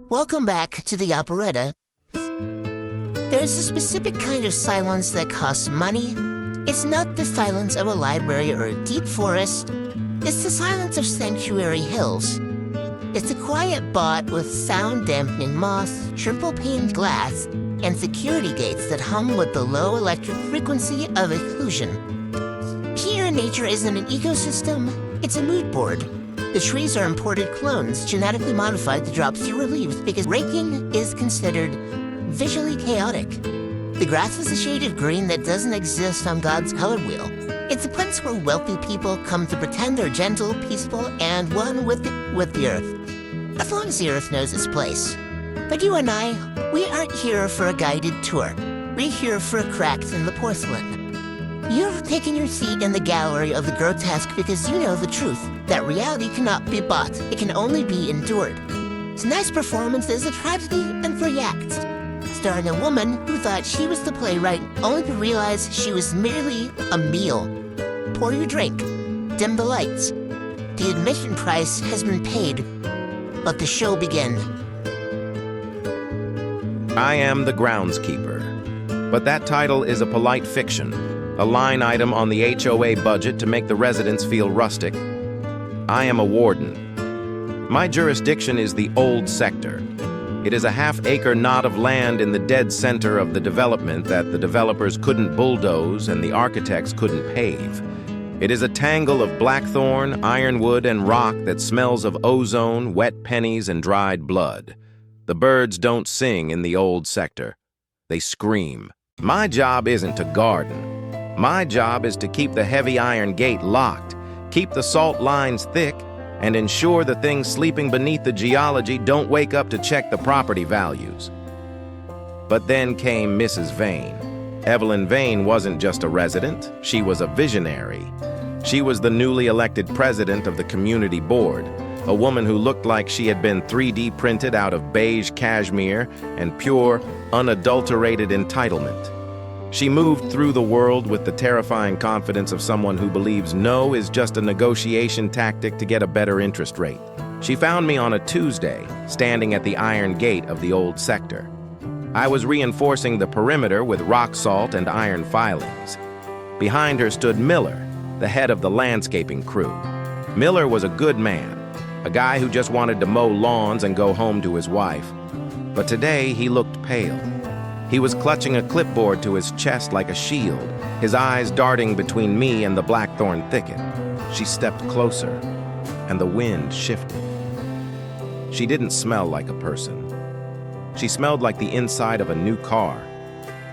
Welcome back to the operetta. There's a specific kind of silence that costs money. It's not the silence of a library or a deep forest. It's the silence of sanctuary hills. It's a quiet bought with sound-dampening moss, triple-paned glass, and security gates that hum with the low electric frequency of occlusion. Here, nature isn't an ecosystem, it's a mood board. The trees are imported clones, genetically modified to drop fewer leaves because raking is considered visually chaotic. The grass is a shade of green that doesn't exist on God's color wheel. It's a place where wealthy people come to pretend they're gentle, peaceful, and one with the earth. As long as the earth knows its place. But you and I, we aren't here for a guided tour. We're here for a crack in the porcelain. You've taken your seat in the gallery of the grotesque because you know the truth, that reality cannot be bought, it can only be endured. Tonight's performance is a tragedy and three acts, starring a woman who thought she was the playwright only to realize she was merely a meal. Pour your drink, dim the lights. The admission price has been paid. Let the show begin. I am the groundskeeper, but that title is a polite fiction, a line item on the HOA budget to make the residents feel rustic. I am a warden. My jurisdiction is the old sector. It is a half-acre knot of land in the dead center of the development that the developers couldn't bulldoze and the architects couldn't pave. It is a tangle of blackthorn, ironwood, and rock that smells of ozone, wet pennies, and dried blood. The birds don't sing in the old sector. They scream. My job isn't to garden. My job is to keep the heavy iron gate locked, keep the salt lines thick, and ensure the things sleeping beneath the geology don't wake up to check the property values. But then came Mrs. Vane. Evelyn Vane wasn't just a resident, she was a visionary. She was the newly elected president of the community board, a woman who looked like she had been 3D printed out of beige cashmere and pure, unadulterated entitlement. She moved through the world with the terrifying confidence of someone who believes no is just a negotiation tactic to get a better interest rate. She found me on a Tuesday, standing at the iron gate of the old sector. I was reinforcing the perimeter with rock salt and iron filings. Behind her stood Miller, the head of the landscaping crew. Miller was a good man, a guy who just wanted to mow lawns and go home to his wife. But today he looked pale. He was clutching a clipboard to his chest like a shield, his eyes darting between me and the blackthorn thicket. She stepped closer, and the wind shifted. She didn't smell like a person. She smelled like the inside of a new car,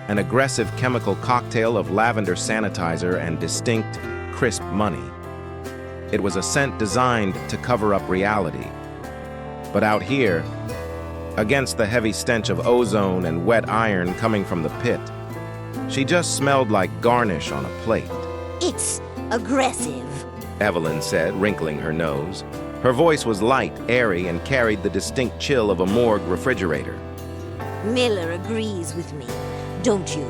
an aggressive chemical cocktail of lavender sanitizer and distinct, crisp money. It was a scent designed to cover up reality. But out here, against the heavy stench of ozone and wet iron coming from the pit, she just smelled like garnish on a plate. It's aggressive, Evelyn said, wrinkling her nose. Her voice was light, airy, and carried the distinct chill of a morgue refrigerator. Miller agrees with me, don't you?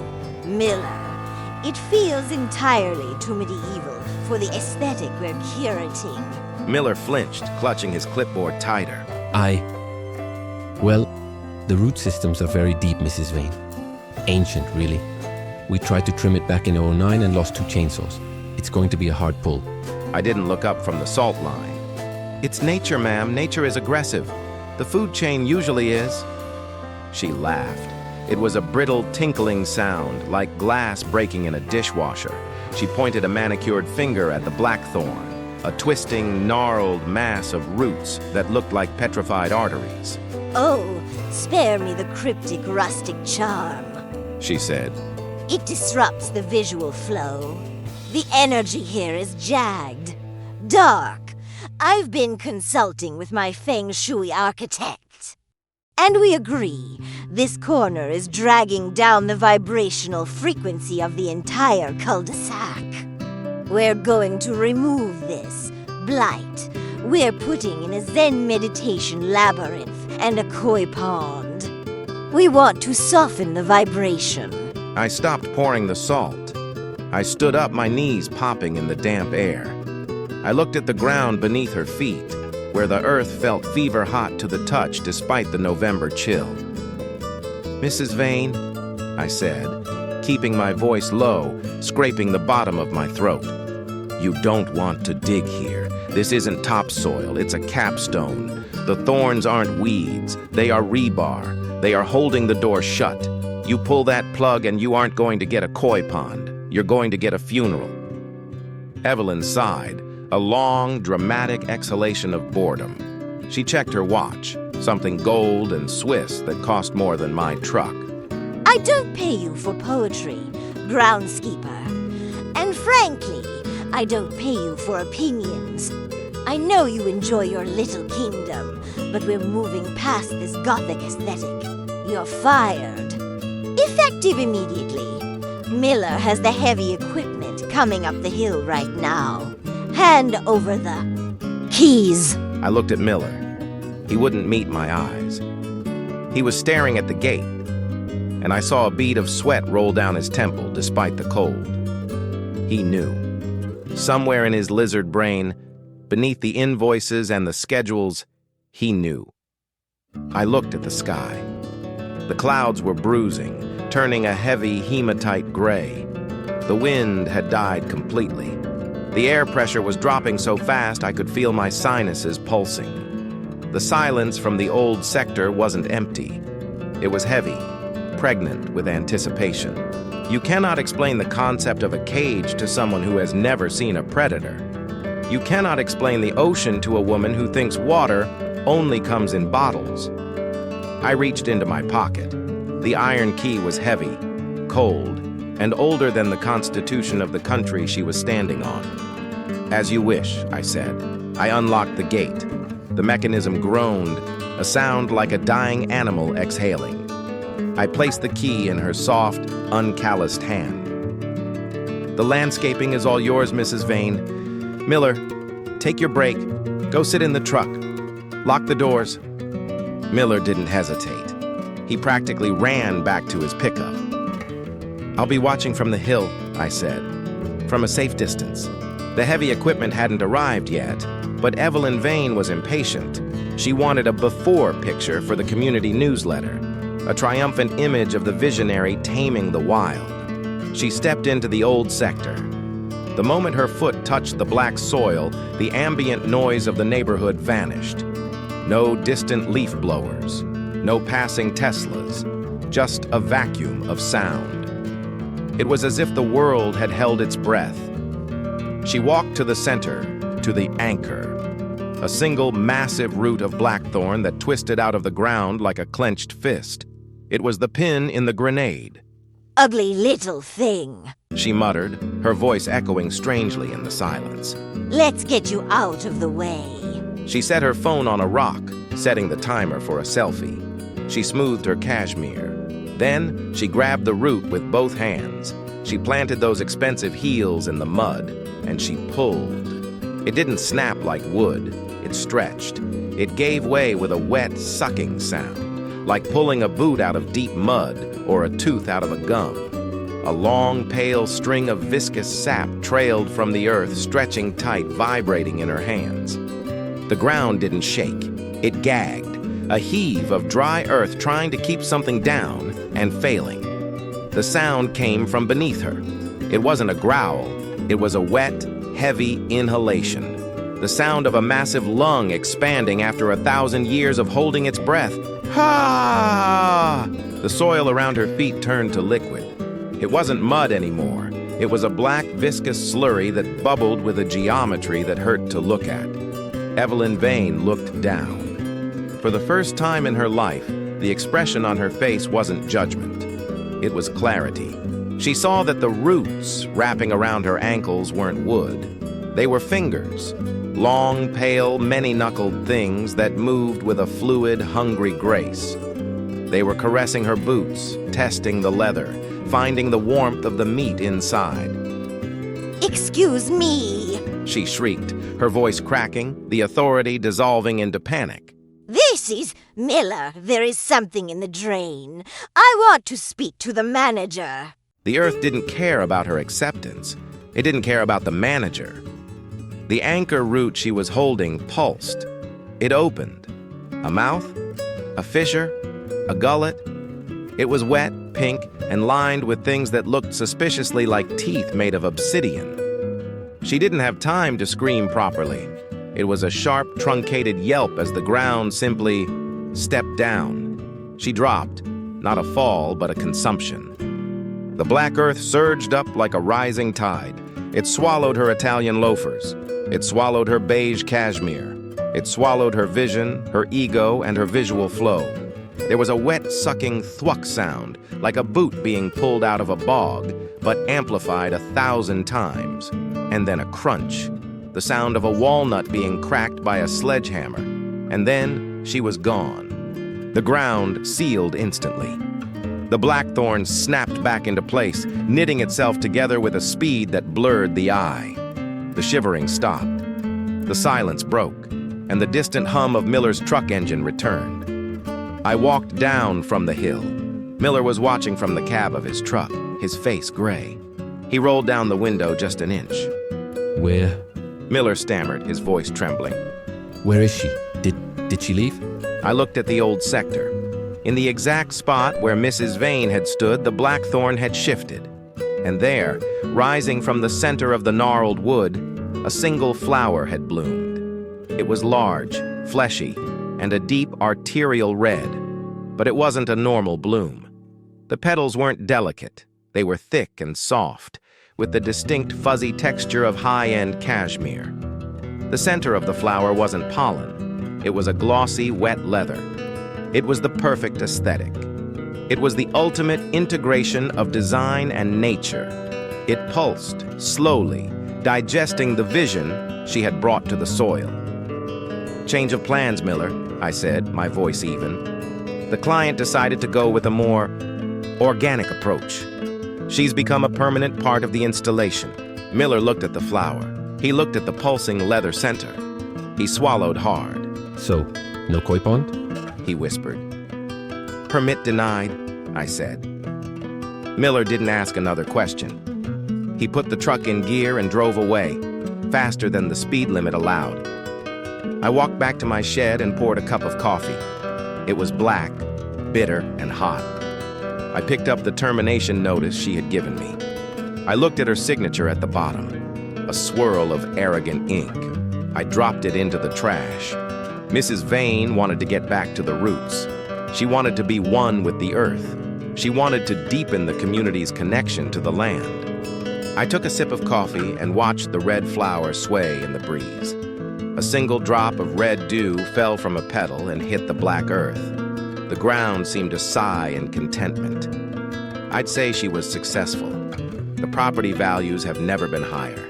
Miller. It feels entirely too medieval for the aesthetic we're curating. Miller flinched, clutching his clipboard tighter. Well, the root systems are very deep, Mrs. Vane. Ancient, really. We tried to trim it back in '09 and lost 2 chainsaws. It's going to be a hard pull. I didn't look up from the salt line. It's nature, ma'am. Nature is aggressive. The food chain usually is. She laughed. It was a brittle, tinkling sound, like glass breaking in a dishwasher. She pointed a manicured finger at the blackthorn, a twisting, gnarled mass of roots that looked like petrified arteries. Oh, spare me the cryptic, rustic charm, she said. It disrupts the visual flow. The energy here is jagged, dark. I've been consulting with my feng shui architect. And we agree, this corner is dragging down the vibrational frequency of the entire cul-de-sac. We're going to remove this blight. We're putting in a Zen meditation labyrinth and a koi pond. We want to soften the vibration. I stopped pouring the salt. I stood up, my knees popping in the damp air. I looked at the ground beneath her feet. where the earth felt fever hot to the touch despite the November chill. "Mrs. Vane," I said, keeping my voice low, scraping the bottom of my throat. "You don't want to dig here. This isn't topsoil, it's a capstone. The thorns aren't weeds, they are rebar. They are holding the door shut. You pull that plug and you aren't going to get a koi pond. You're going to get a funeral." Evelyn sighed, a long, dramatic exhalation of boredom. She checked her watch, something gold and Swiss that cost more than my truck. I don't pay you for poetry, groundskeeper. And frankly, I don't pay you for opinions. I know you enjoy your little kingdom, but we're moving past this gothic aesthetic. You're fired. Effective immediately. Miller has the heavy equipment coming up the hill right now. Hand over the keys. I looked at Miller. He wouldn't meet my eyes. He was staring at the gate, and I saw a bead of sweat roll down his temple despite the cold. He knew. Somewhere in his lizard brain, beneath the invoices and the schedules, he knew. I looked at the sky. The clouds were bruising, turning a heavy hematite gray. The wind had died completely. The air pressure was dropping so fast I could feel my sinuses pulsing. The silence from the old sector wasn't empty. It was heavy, pregnant with anticipation. You cannot explain the concept of a cage to someone who has never seen a predator. You cannot explain the ocean to a woman who thinks water only comes in bottles. I reached into my pocket. The iron key was heavy, cold, and older than the constitution of the country she was standing on. "As you wish," I said. I unlocked the gate. The mechanism groaned, a sound like a dying animal exhaling. I placed the key in her soft, uncalloused hand. "The landscaping is all yours, Mrs. Vane. Miller, take your break. Go sit in the truck. Lock the doors." Miller didn't hesitate. He practically ran back to his pickup. "I'll be watching from the hill," I said, "from a safe distance." The heavy equipment hadn't arrived yet, but Evelyn Vane was impatient. She wanted a before picture for the community newsletter, a triumphant image of the visionary taming the wild. She stepped into the old sector. The moment her foot touched the black soil, the ambient noise of the neighborhood vanished. No distant leaf blowers, no passing Teslas, just a vacuum of sound. It was as if the world had held its breath. She walked to the center, to the anchor, a single massive root of blackthorn that twisted out of the ground like a clenched fist. It was the pin in the grenade. Ugly little thing. She muttered, her voice echoing strangely in the silence. Let's get you out of the way. She set her phone on a rock, setting the timer for a selfie. She smoothed her cashmere. Then she grabbed the root with both hands. She planted those expensive heels in the mud, and she pulled. It didn't snap like wood. It stretched. It gave way with a wet, sucking sound, like pulling a boot out of deep mud or a tooth out of a gum. A long, pale string of viscous sap trailed from the earth, stretching tight, vibrating in her hands. The ground didn't shake. It gagged, a heave of dry earth trying to keep something down and failing. The sound came from beneath her. It wasn't a growl. It was a wet, heavy inhalation. The sound of a massive lung expanding after 1,000 years of holding its breath. Ha! The soil around her feet turned to liquid. It wasn't mud anymore. It was a black, viscous slurry that bubbled with a geometry that hurt to look at. Evelyn Vane looked down. For the first time in her life, the expression on her face wasn't judgment. It was clarity. She saw that the roots wrapping around her ankles weren't wood. They were fingers, long, pale, many-knuckled things that moved with a fluid, hungry grace. They were caressing her boots, testing the leather, finding the warmth of the meat inside. Excuse me, She shrieked, her voice cracking, the authority dissolving into panic. This is Miller. There is something in the drain. I want to speak to the manager. The earth didn't care about her acceptance. It didn't care about the manager. The anchor root she was holding pulsed. It opened. A mouth, a fissure, a gullet. It was wet, pink, and lined with things that looked suspiciously like teeth made of obsidian. She didn't have time to scream properly. It was a sharp, truncated yelp as the ground simply stepped down. She dropped, not a fall, but a consumption. The black earth surged up like a rising tide. It swallowed her Italian loafers. It swallowed her beige cashmere. It swallowed her vision, her ego, and her visual flow. There was a wet, sucking thwack sound, like a boot being pulled out of a bog, but amplified 1,000 times. And then a crunch, the sound of a walnut being cracked by a sledgehammer. And then she was gone. The ground sealed instantly. The blackthorn snapped back into place, knitting itself together with a speed that blurred the eye. The shivering stopped. The silence broke, and the distant hum of Miller's truck engine returned. I walked down from the hill. Miller was watching from the cab of his truck, his face gray. He rolled down the window just an inch. Where? Miller stammered, his voice trembling. Where is she? Did she leave? I looked at the old sector. In the exact spot where Mrs. Vane had stood, the blackthorn had shifted. And there, rising from the center of the gnarled wood, a single flower had bloomed. It was large, fleshy, and a deep arterial red. But it wasn't a normal bloom. The petals weren't delicate. They were thick and soft, with the distinct fuzzy texture of high-end cashmere. The center of the flower wasn't pollen. It was a glossy, wet leather. It was the perfect aesthetic. It was the ultimate integration of design and nature. It pulsed, slowly, digesting the vision she had brought to the soil. "Change of plans, Miller," I said, my voice even. The client decided to go with a more organic approach. She's become a permanent part of the installation. Miller looked at the flower. He looked at the pulsing leather center. He swallowed hard. So, no koi pond? He whispered. "Permit denied," I said. Miller didn't ask another question. He put the truck in gear and drove away, faster than the speed limit allowed. I walked back to my shed and poured a cup of coffee. It was black, bitter, and hot. I picked up the termination notice she had given me. I looked at her signature at the bottom, a swirl of arrogant ink. I dropped it into the trash. Mrs. Vane wanted to get back to the roots. She wanted to be one with the earth. She wanted to deepen the community's connection to the land. I took a sip of coffee and watched the red flower sway in the breeze. A single drop of red dew fell from a petal and hit the black earth. The ground seemed to sigh in contentment. I'd say she was successful. The property values have never been higher.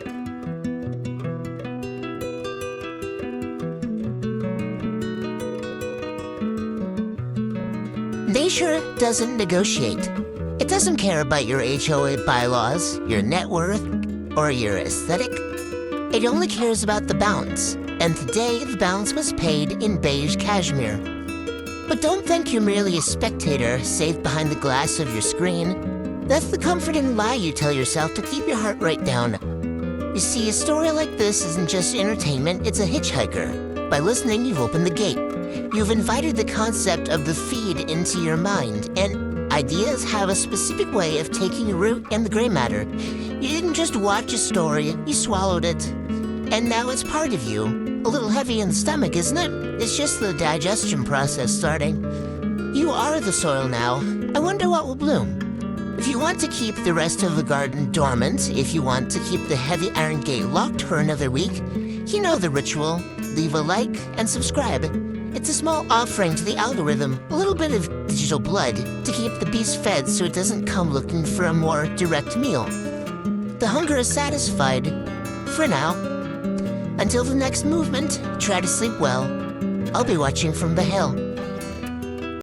Nature doesn't negotiate. It doesn't care about your HOA bylaws, your net worth, or your aesthetic. It only cares about the balance, and today the balance was paid in beige cashmere. But don't think you're merely a spectator safe behind the glass of your screen. That's the comforting lie you tell yourself to keep your heart right down. You see, a story like this isn't just entertainment, it's a hitchhiker. By listening, you've opened the gate. You've invited the concept of the feed into your mind, and ideas have a specific way of taking root in the gray matter. You didn't just watch a story, you swallowed it. And now it's part of you. A little heavy in the stomach, isn't it? It's just the digestion process starting. You are the soil now. I wonder what will bloom. If you want to keep the rest of the garden dormant, if you want to keep the heavy iron gate locked for another week, you know the ritual. Leave a like and subscribe. It's a small offering to the algorithm, a little bit of digital blood to keep the beast fed so it doesn't come looking for a more direct meal. The hunger is satisfied, for now. Until the next movement, try to sleep well. I'll be watching from the hill.